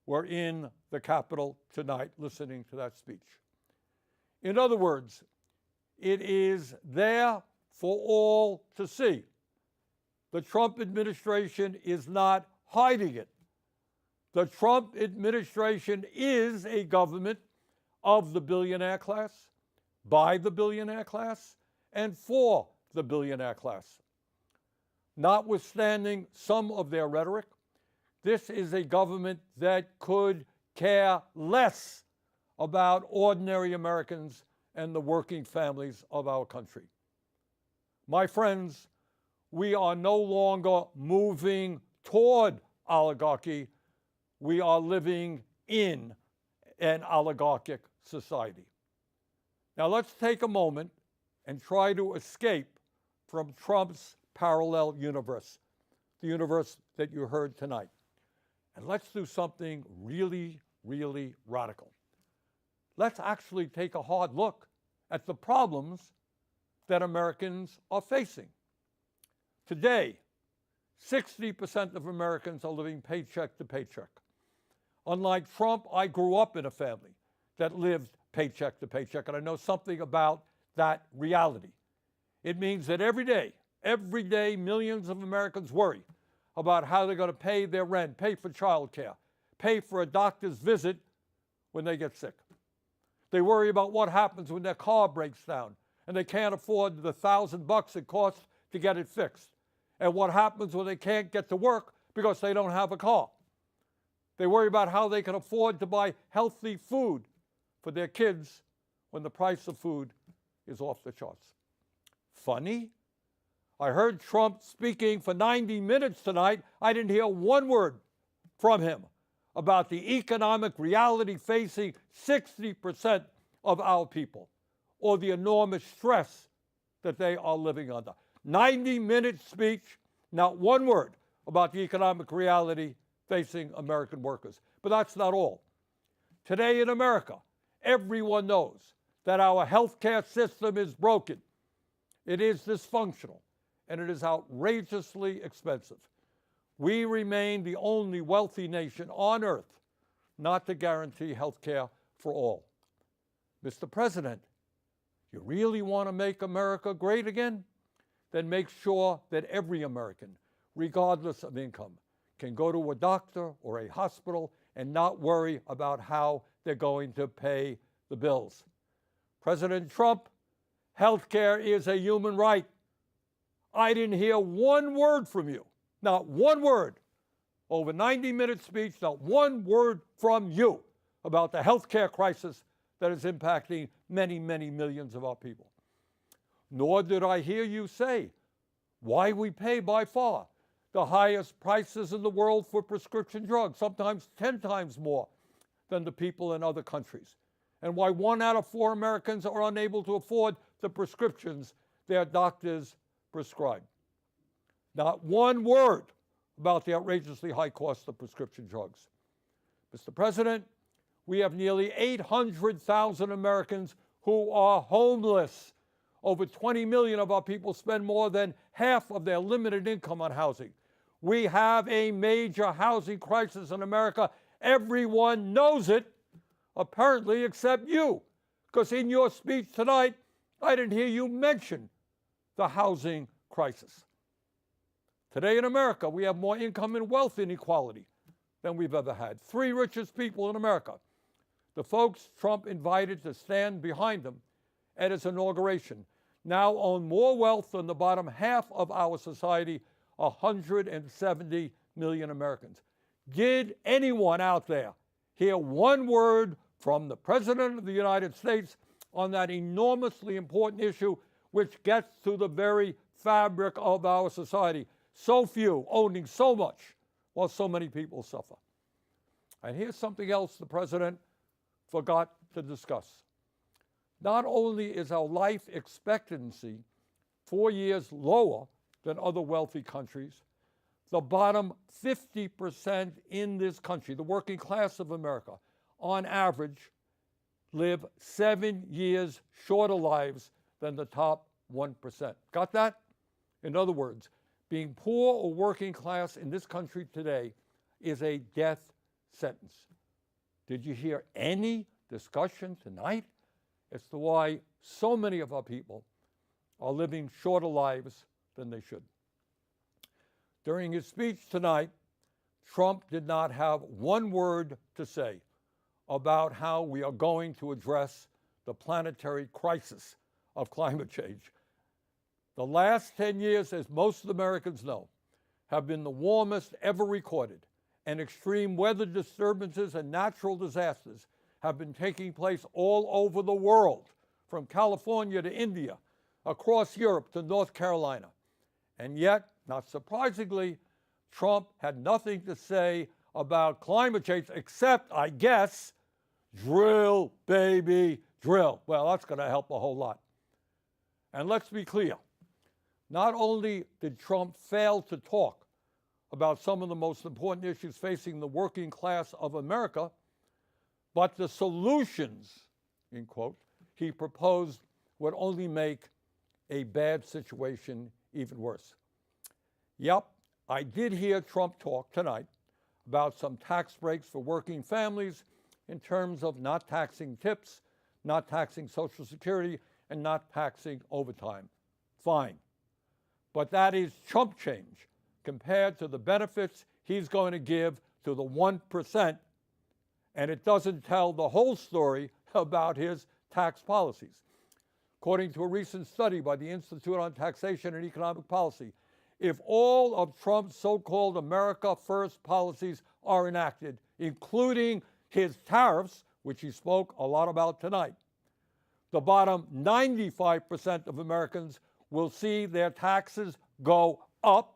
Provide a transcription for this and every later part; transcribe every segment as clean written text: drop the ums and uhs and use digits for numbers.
were in the Capitol tonight listening to that speech. In other words, it is there for all to see. The Trump administration is not hiding it. The Trump administration is a government of the billionaire class, by the billionaire class, and for the billionaire class. Notwithstanding some of their rhetoric, this is a government that could care less about ordinary Americans and the working families of our country. My friends, we are no longer moving toward oligarchy. We are living in an oligarchic society. Now let's take a moment and try to escape from Trump's parallel universe, the universe that you heard tonight. And let's do something really, really radical. Let's actually take a hard look at the problems that Americans are facing. Today, 60% of Americans are living paycheck to paycheck. Unlike Trump, I grew up in a family that lived paycheck to paycheck, and I know something about that reality. It means that every day, millions of Americans worry about how they're going to pay their rent, pay for childcare, pay for a doctor's visit when they get sick. They worry about what happens when their car breaks down and they can't afford the $1,000 it costs to get it fixed, and what happens when they can't get to work because they don't have a car. They worry about how they can afford to buy healthy food for their kids when the price of food is off the charts. Funny? I heard Trump speaking for 90 minutes tonight. I didn't hear one word from him about the economic reality facing 60% of our people, or the enormous stress that they are living under. 90-minute speech, not one word about the economic reality facing American workers. But that's not all. Today in America, everyone knows that our healthcare system is broken. It is dysfunctional, and it is outrageously expensive. We remain the only wealthy nation on earth not to guarantee health care for all. Mr. President, you really want to make America great again? Then make sure that every American, regardless of income, can go to a doctor or a hospital and not worry about how they're going to pay the bills. President Trump, health care is a human right. I didn't hear one word from you, not one word. Over 90-minute speech, not one word from you about the health care crisis that is impacting many, many millions of our people. Nor did I hear you say why we pay by far the highest prices in the world for prescription drugs, sometimes 10 times more than the people in other countries, and why 1 out of 4 Americans are unable to afford the prescriptions their doctors prescribe. Not one word about the outrageously high cost of prescription drugs. Mr. President, we have nearly 800,000 Americans who are homeless. Over 20 million of our people spend more than half of their limited income on housing. We have a major housing crisis in America. Everyone knows it, apparently, except you, because in your speech tonight, I didn't hear you mention the housing crisis. Today in America, we have more income and wealth inequality than we've ever had. 3 richest people in America, the folks Trump invited to stand behind him at his inauguration, now own more wealth than the bottom half of our society, 170 million Americans. Did anyone out there hear one word from the President of the United States on that enormously important issue, which gets to the very fabric of our society? So few owning so much while so many people suffer. And here's something else the President forgot to discuss. Not only is our life expectancy 4 years lower than other wealthy countries, the bottom 50% in this country, the working class of America, on average, live 7 years shorter lives than the top 1%. Got that? In other words, being poor or working class in this country today is a death sentence. Did you hear any discussion tonight as to why so many of our people are living shorter lives than they should? During his speech tonight, Trump did not have one word to say about how we are going to address the planetary crisis of climate change. The last 10 years, as most Americans know, have been the warmest ever recorded, and extreme weather disturbances and natural disasters have been taking place all over the world, from California to India, across Europe to North Carolina. And yet, not surprisingly, Trump had nothing to say about climate change except, I guess, drill, baby, drill. Well, that's going to help a whole lot. And let's be clear. Not only did Trump fail to talk about some of the most important issues facing the working class of America, but the solutions, in quote, he proposed would only make a bad situation even worse. Yep, I did hear Trump talk tonight about some tax breaks for working families in terms of not taxing tips, not taxing Social Security, and not taxing overtime. Fine. But that is chump change compared to the benefits he's going to give to the 1%, and it doesn't tell the whole story about his tax policies. According to a recent study by the Institute on Taxation and Economic Policy, if all of Trump's so-called America First policies are enacted, including his tariffs, which he spoke a lot about tonight, the bottom 95% of Americans will see their taxes go up,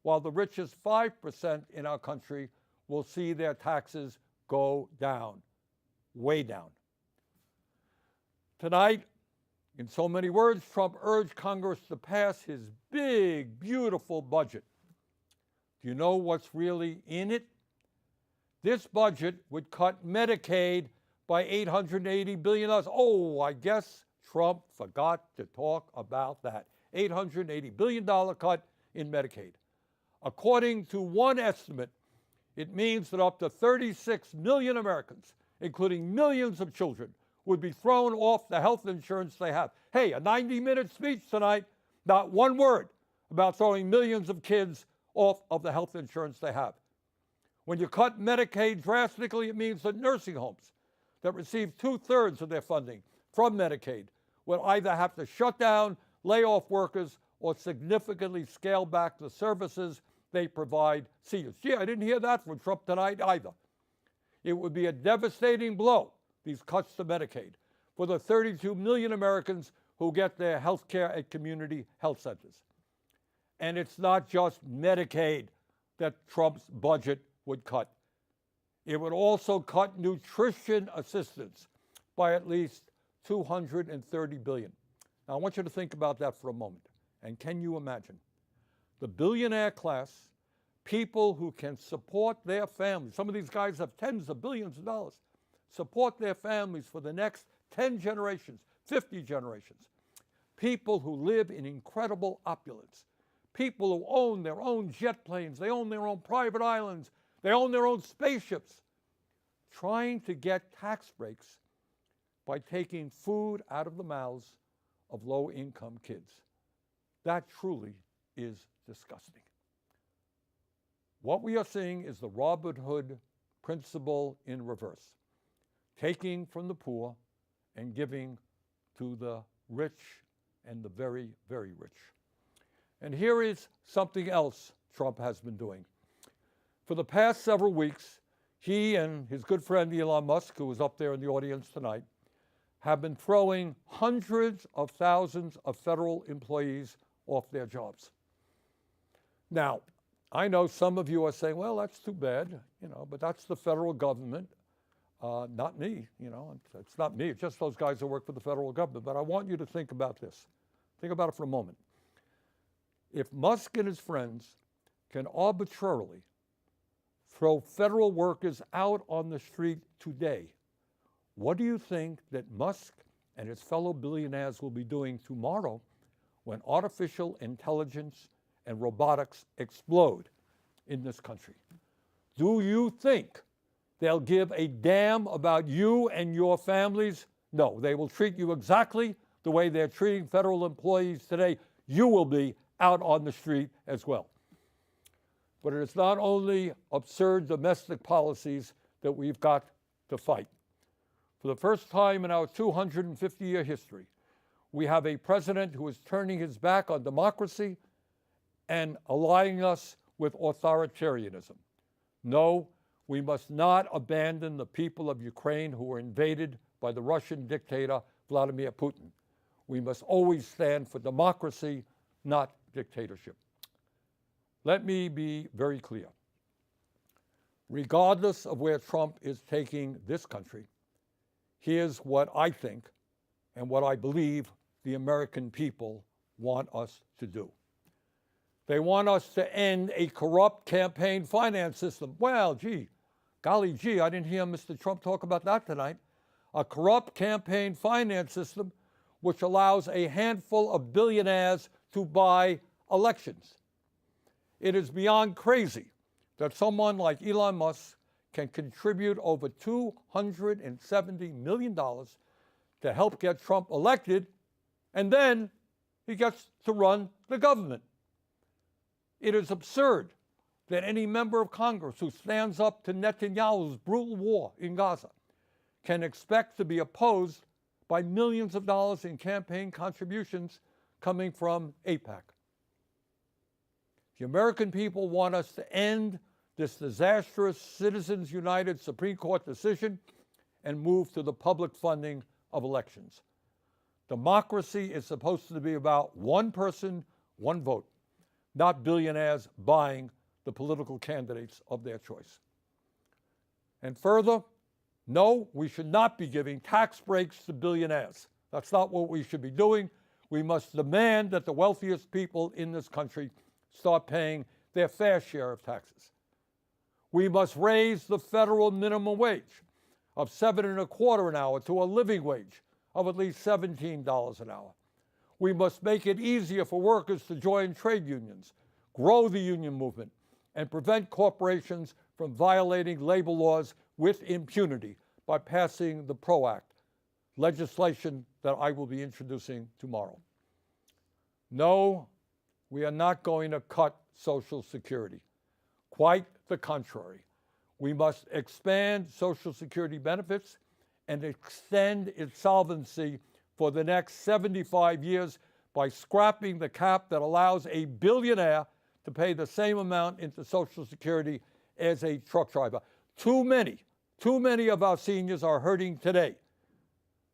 while the richest 5% in our country will see their taxes go down, way down. Tonight, in so many words, Trump urged Congress to pass his big, beautiful budget. Do you know what's really in it? This budget would cut Medicaid by $880 billion. Oh, I guess Trump forgot to talk about that. $880 billion cut in Medicaid. According to one estimate, it means that up to 36 million Americans, including millions of children, would be thrown off the health insurance they have. Hey, a 90-minute speech tonight, not one word about throwing millions of kids off of the health insurance they have. When you cut Medicaid drastically, it means that nursing homes that receive 2/3 of their funding from Medicaid will either have to shut down, lay off workers, or significantly scale back the services they provide seniors. Gee, I didn't hear that from Trump tonight either. It would be a devastating blow, these cuts to Medicaid, for the 32 million Americans who get their health care at community health centers. And it's not just Medicaid that Trump's budget would cut. It would also cut nutrition assistance by at least $230 billion. Now, I want you to think about that for a moment. And can you imagine? The billionaire class, people who can support their families, some of these guys have tens of billions of dollars, support their families for the next 10 generations, 50 generations. People who live in incredible opulence. People who own their own jet planes, they own their own private islands, they own their own spaceships, trying to get tax breaks by taking food out of the mouths of low-income kids. That truly is disgusting. What we are seeing is the Robin Hood principle in reverse, taking from the poor and giving to the rich and the very, very rich. And here is something else Trump has been doing. For the past several weeks, he and his good friend Elon Musk, who was up there in the audience tonight, have been throwing hundreds of thousands of federal employees off their jobs. Now, I know some of you are saying, well, that's too bad, but that's the federal government, not me, it's not me, it's just those guys who work for the federal government. But I want you to think about this. Think about it for a moment. If Musk and his friends can arbitrarily throw federal workers out on the street today, what do you think that Musk and his fellow billionaires will be doing tomorrow when artificial intelligence and robotics explode in this country? Do you think they'll give a damn about you and your families? No, they will treat you exactly the way they're treating federal employees today. You will be out on the street as well. But it is not only absurd domestic policies that we've got to fight. For the first time in our 250-year history, we have a president who is turning his back on democracy and allying us with authoritarianism. No, we must not abandon the people of Ukraine who were invaded by the Russian dictator Vladimir Putin. We must always stand for democracy, not dictatorship. Let me be very clear. Regardless of where Trump is taking this country, here's what I think and what I believe the American people want us to do. They want us to end a corrupt campaign finance system. Well, golly gee, I didn't hear Mr. Trump talk about that tonight. A corrupt campaign finance system which allows a handful of billionaires to buy elections. It is beyond crazy that someone like Elon Musk can contribute over $270 million to help get Trump elected, and then he gets to run the government. It is absurd that any member of Congress who stands up to Netanyahu's brutal war in Gaza can expect to be opposed by millions of dollars in campaign contributions coming from AIPAC. The American people want us to end this disastrous Citizens United Supreme Court decision and move to the public funding of elections. Democracy is supposed to be about one person, one vote, not billionaires buying the political candidates of their choice. And further, no, we should not be giving tax breaks to billionaires. That's not what we should be doing. We must demand that the wealthiest people in this country start paying their fair share of taxes. We must raise the federal minimum wage of $7.25 an hour to a living wage of at least $17 an hour. We must make it easier for workers to join trade unions, grow the union movement, and prevent corporations from violating labor laws with impunity by passing the PRO Act, legislation that I will be introducing tomorrow. No, we are not going to cut Social Security. Quite the contrary. We must expand Social Security benefits and extend its solvency for the next 75 years by scrapping the cap that allows a billionaire to pay the same amount into Social Security as a truck driver. Too many of our seniors are hurting today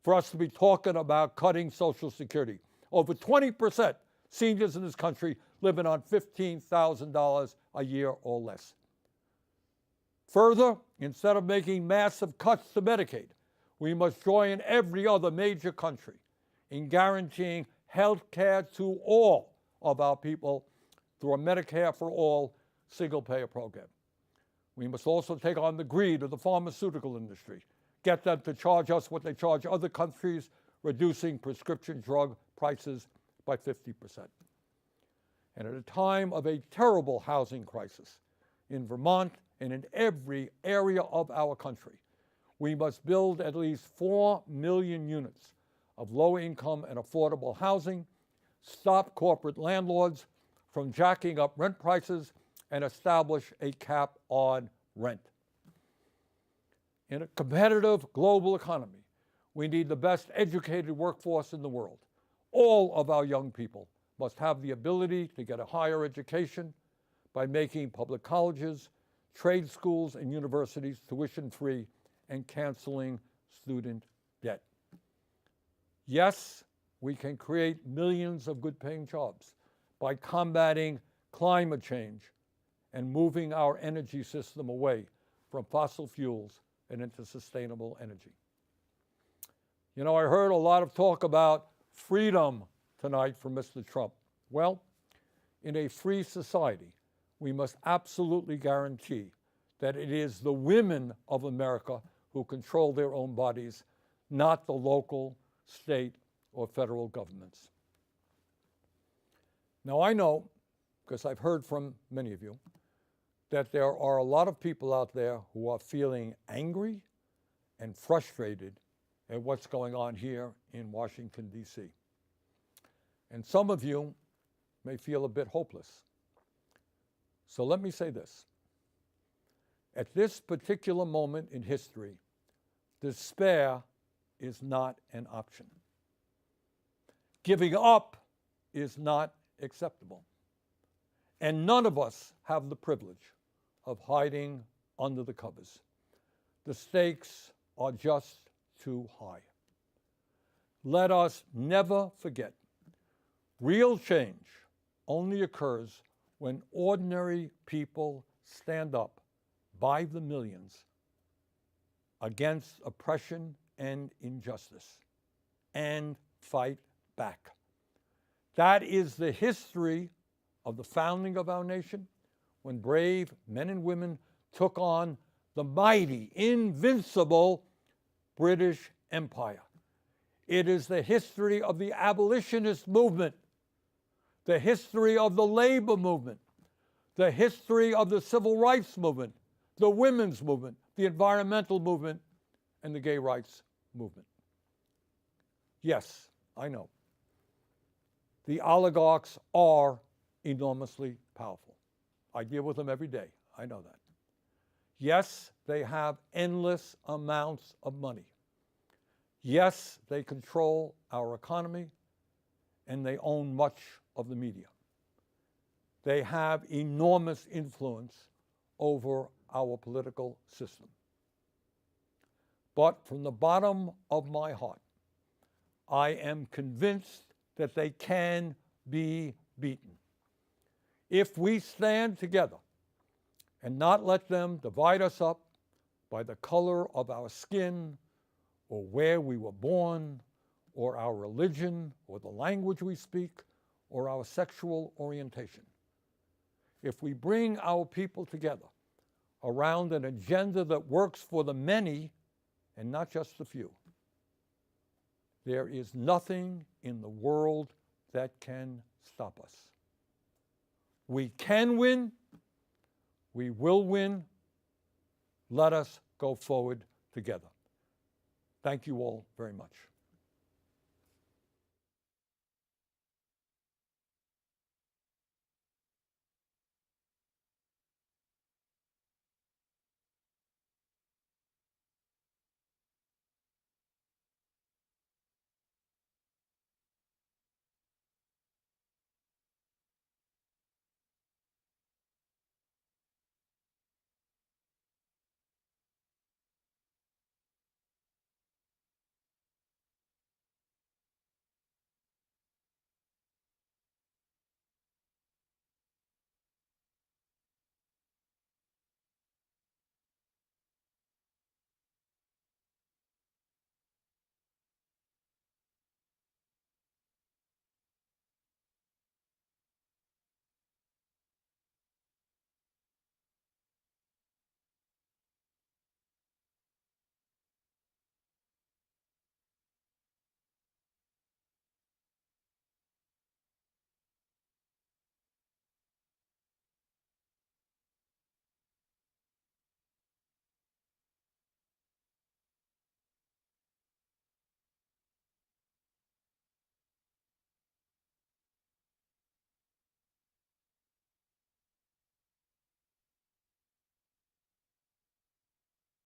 for us to be talking about cutting Social Security. Over 20% seniors in this country living on $15,000 a year or less. Further, instead of making massive cuts to Medicaid, we must join every other major country in guaranteeing health care to all of our people through a Medicare for All single-payer program. We must also take on the greed of the pharmaceutical industry, get them to charge us what they charge other countries, reducing prescription drug prices by 50%. And at a time of a terrible housing crisis in Vermont and in every area of our country, we must build at least 4 million units of low-income and affordable housing, stop corporate landlords from jacking up rent prices, and establish a cap on rent. In a competitive global economy, we need the best educated workforce in the world. All of our young people must have the ability to get a higher education by making public colleges, trade schools, and universities tuition-free and canceling student debt. Yes, we can create millions of good-paying jobs by combating climate change and moving our energy system away from fossil fuels and into sustainable energy. You know, I heard a lot of talk about freedom tonight from Mr. Trump. Well, in a free society, we must absolutely guarantee that it is the women of America who control their own bodies, not the local, state, or federal governments. Now, I know, because I've heard from many of you, that there are a lot of people out there who are feeling angry and frustrated at what's going on here in Washington, D.C. And some of you may feel a bit hopeless. So let me say this. At this particular moment in history, despair is not an option. Giving up is not acceptable. And none of us have the privilege of hiding under the covers. The stakes are just too high. Let us never forget, real change only occurs when ordinary people stand up by the millions against oppression and injustice and fight back. That is the history of the founding of our nation, when brave men and women took on the mighty, invincible British Empire. It is the history of the abolitionist movement, the history of the labor movement, the history of the civil rights movement, the women's movement, the environmental movement, and the gay rights movement. Yes, I know. The oligarchs are enormously powerful. I deal with them every day. I know that. Yes, they have endless amounts of money. Yes, they control our economy, and they own much of the media. They have enormous influence over our political system. But from the bottom of my heart, I am convinced that they can be beaten if we stand together and not let them divide us up by the color of our skin or where we were born or our religion or the language we speak or our sexual orientation. If we bring our people together around an agenda that works for the many and not just the few, there is nothing in the world that can stop us. We can win. We will win. Let us go forward together. Thank you all very much.